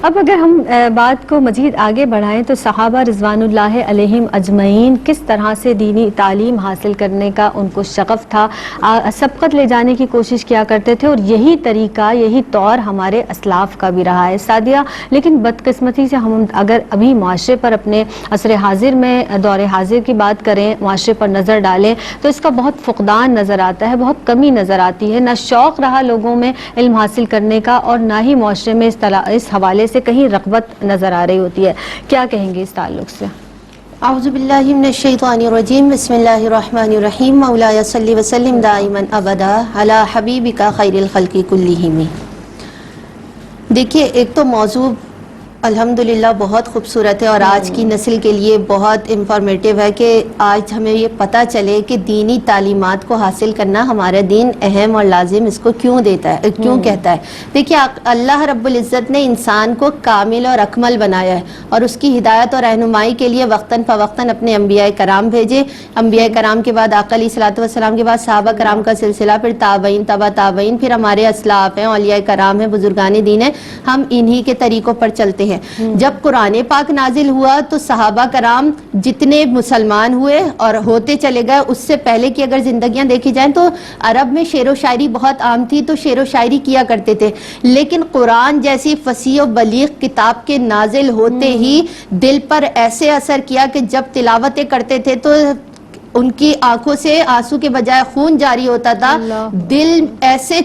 اب اگر ہم بات کو مزید آگے بڑھائیں تو صحابہ رضوان اللہ علیہم اجمعین کس طرح سے دینی تعلیم حاصل کرنے کا ان کو شغف تھا، سبقت لے جانے کی کوشش کیا کرتے تھے، اور یہی طریقہ یہی طور ہمارے اسلاف کا بھی رہا ہے سعدیہ۔ لیکن بدقسمتی سے ہم اگر ابھی معاشرے پر اپنے عصر حاضر میں دور حاضر کی بات کریں، معاشرے پر نظر ڈالیں تو اس کا بہت فقدان نظر آتا ہے، بہت کمی نظر آتی ہے، نہ شوق رہا لوگوں میں علم حاصل کرنے کا اور نہ ہی معاشرے میں اس حوالے سے کہیں رغبت نظر آ رہی ہوتی ہے۔ کیا کہیں گے اس تعلق سے؟ اعوذ باللہ من الشیطان الرجیم، بسم اللہ الرحمن الرحیم، مولایا صلی وسلم دائما ابدا علی حبیبک خیر الخلق کلہم۔ دیکھیے، ایک تو موضوع الحمدللہ بہت خوبصورت ہے اور آج کی نسل کے لیے بہت انفارمیٹیو ہے کہ آج ہمیں یہ پتہ چلے کہ دینی تعلیمات کو حاصل کرنا ہمارا دین اہم اور لازم اس کو کیوں دیتا ہے، کیوں کہتا ہے۔ دیکھیے، اللہ رب العزت نے انسان کو کامل اور اکمل بنایا ہے اور اس کی ہدایت اور رہنمائی کے لیے وقتاً فوقتاً اپنے انبیاء کرام بھیجے۔ انبیاء کرام کے بعد آقا علیہ الصلوۃ والسلام کے بعد صحابہ کرام کا سلسلہ، پھر تابعین، تبع تابعین، پھر ہمارے اسلاف ہیں، اولیاء کرام ہیں، بزرگان دین ہیں، ہم انہی کے طریقوں پر چلتے ہیں۔ جب قرآن پاک نازل ہوا تو صحابہ کرام جتنے مسلمان ہوئے اور ہوتے چلے گئے، اس سے پہلے کی اگر زندگیاں دیکھی جائیں تو عرب میں شعر و شاعری بہت عام تھی، تو شعر و شاعری کیا کرتے تھے، لیکن قرآن جیسی فصیح و بلیغ کتاب کے نازل ہوتے ہی دل پر ایسے اثر کیا کہ جب تلاوتیں کرتے تھے تو ان کی آنکھوں سے آنسو کے بجائے خون جاری ہوتا تھا، دل ایسے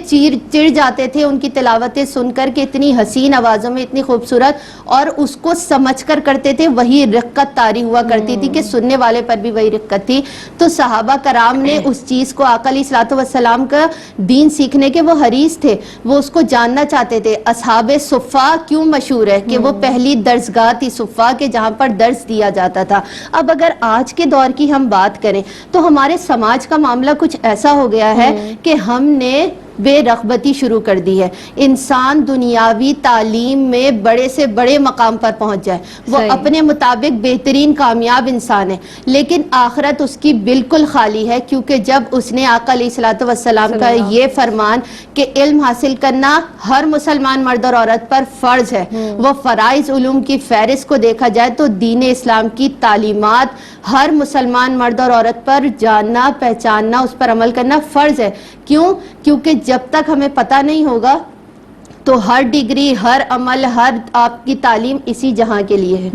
چڑ جاتے تھے ان کی تلاوتیں سن کر کہ اتنی حسین آوازوں میں اتنی خوبصورت، اور اس کو سمجھ کر کرتے تھے، وہی رقت طاری ہوا کرتی تھی کہ سننے والے پر بھی وہی رقت تھی۔ تو صحابہ کرام نے اس چیز کو، آقا علیہ الصلوۃ والسلام کا دین سیکھنے کے وہ حریص تھے، وہ اس کو جاننا چاہتے تھے۔ اصحاب صفہ کیوں مشہور ہے کہ وہ پہلی درسگاہ تھی صفہ کے، جہاں پر درس دیا جاتا تھا۔ اب اگر آج کے دور کی ہم بات کریں تو ہمارے سماج کا معاملہ کچھ ایسا ہو گیا ہے کہ ہم نے بے رغبتی شروع کر دی ہے۔ انسان دنیاوی تعلیم میں بڑے سے بڑے مقام پر پہنچ جائے، وہ اپنے مطابق بہترین کامیاب انسان ہے، لیکن آخرت اس کی بالکل خالی ہے، کیونکہ جب اس نے آقا علیہ الصلوۃ والسلام کا یہ فرمان کہ علم حاصل کرنا ہر مسلمان مرد اور عورت پر فرض ہے، وہ فرائض علوم کی فہرست کو دیکھا جائے تو دین اسلام کی تعلیمات ہر مسلمان مرد اور عورت پر جاننا، پہچاننا، اس پر عمل کرنا فرض ہے۔ کیوں؟ کیونکہ جب تک ہمیں پتہ نہیں ہوگا تو ہر ڈگری، ہر عمل، ہر آپ کی تعلیم اسی جہاں کے لیے ہے،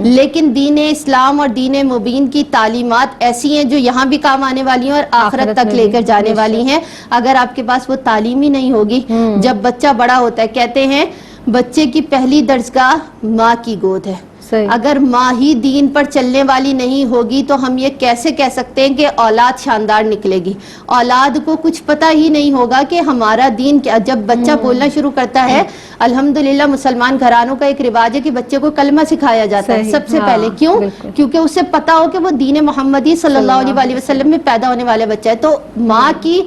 لیکن دین اسلام اور دین مبین کی تعلیمات ایسی ہیں جو یہاں بھی کام آنے والی ہیں اور آخرت تک لے کر جانے والی ہیں۔ اگر آپ کے پاس وہ تعلیم ہی نہیں ہوگی، جب بچہ بڑا ہوتا ہے، کہتے ہیں بچے کی پہلی درسگاہ ماں کی گود ہے۔ اگر ماں ہی دین پر چلنے والی نہیں ہوگی تو ہم یہ کیسے کہہ سکتے ہیں کہ اولاد شاندار نکلے گی؟ اولاد کو کچھ پتہ ہی نہیں ہوگا کہ ہمارا دین کیا۔ جب بچہ بولنا شروع کرتا ہے، الحمدللہ مسلمان گھرانوں کا ایک رواج ہے کہ بچے کو کلمہ سکھایا جاتا ہے سب سے پہلے۔ کیوں؟ کیونکہ اسے پتہ ہو کہ وہ دین محمدی صلی اللہ علیہ وسلم میں پیدا ہونے والا بچہ ہے۔ تو ماں کی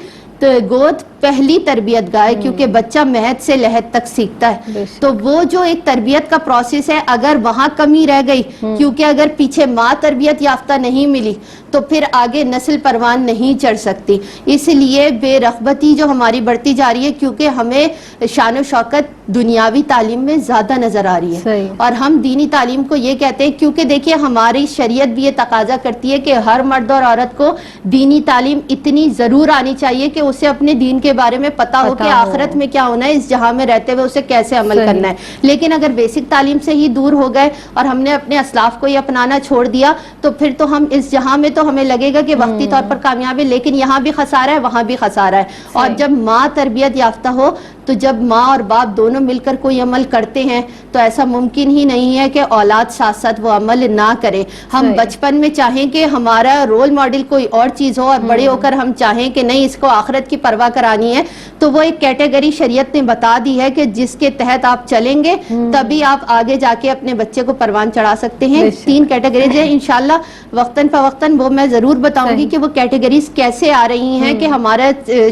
گود پہلی تربیت گاہ ہے، کیونکہ بچہ مہد سے لحد تک سیکھتا ہے۔ تو وہ جو ایک تربیت کا پروسیس ہے، اگر وہاں کمی رہ گئی، کیونکہ اگر پیچھے ماں تربیت یافتہ نہیں ملی تو پھر آگے نسل پروان نہیں چڑھ سکتی۔ اس لیے بے رغبتی جو ہماری بڑھتی جا رہی ہے، کیونکہ ہمیں شان و شوکت دنیاوی تعلیم میں زیادہ نظر آ رہی ہے، اور ہم دینی تعلیم کو یہ کہتے ہیں کیونکہ دیکھیے ہماری شریعت بھی یہ تقاضا کرتی ہے کہ ہر مرد اور عورت کو دینی تعلیم اتنی ضرور آنی چاہیے کہ اسے اپنے دین کے بارے میں پتہ ہو کہ آخرت میں کیا ہونا ہے، اس جہاں میں رہتے ہوئے اسے کیسے عمل کرنا ہے۔ لیکن اگر بیسک تعلیم سے ہی دور ہو گئے اور ہم نے اپنے اسلاف کو یہ اپنانا چھوڑ دیا تو پھر تو ہم اس جہاں میں تو ہمیں لگے گا کہ وقتی طور پر کامیاب ہے، لیکن یہاں بھی خسارہ ہے، وہاں بھی خسارہ ہے۔ اور جب ماں تربیت یافتہ ہو تو جب ماں اور باپ دونوں مل کر کوئی عمل کرتے ہیں تو ایسا ممکن ہی نہیں ہے کہ اولاد ساتھ ساتھ وہ عمل نہ کرے۔ ہم بچپن میں چاہیں کہ ہمارا رول ماڈل کوئی اور چیز ہو، اور بڑے ہو کر ہم چاہیں کہ نہیں اس کو آخرت کی پرواہ کرانی ہے، تو وہ ایک کیٹیگری شریعت نے بتا دی ہے کہ جس کے تحت آپ چلیں گے تبھی آپ آگے جا کے اپنے بچے کو پروان چڑھا سکتے ہیں۔ 3 کیٹیگریز ہیں، انشاءاللہ وقتاً فوقتاً وہ میں ضرور بتاؤں گی کہ وہ کیٹیگریز کیسے آ رہی ہیں کہ ہمارا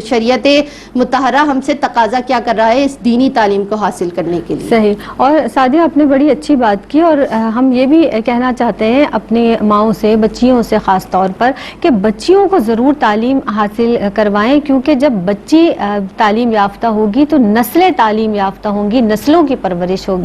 شریعت مطہرہ ہم سے تقاضا کیا کر رہا ہے اس دینی تعلیم کو حاصل کرنے کے لیے۔ صحیح۔ اور سعدیہ آپ نے بڑی اچھی بات کی، اور ہم یہ بھی کہنا چاہتے ہیں اپنی ماؤں سے، بچیوں سے خاص طور پر، کہ بچیوں کو ضرور تعلیم حاصل کروائیں، کیونکہ جب بچی تعلیم یافتہ ہوگی تو نسلیں تعلیم یافتہ ہوں گی، نسلوں کی پرورش ہوگی۔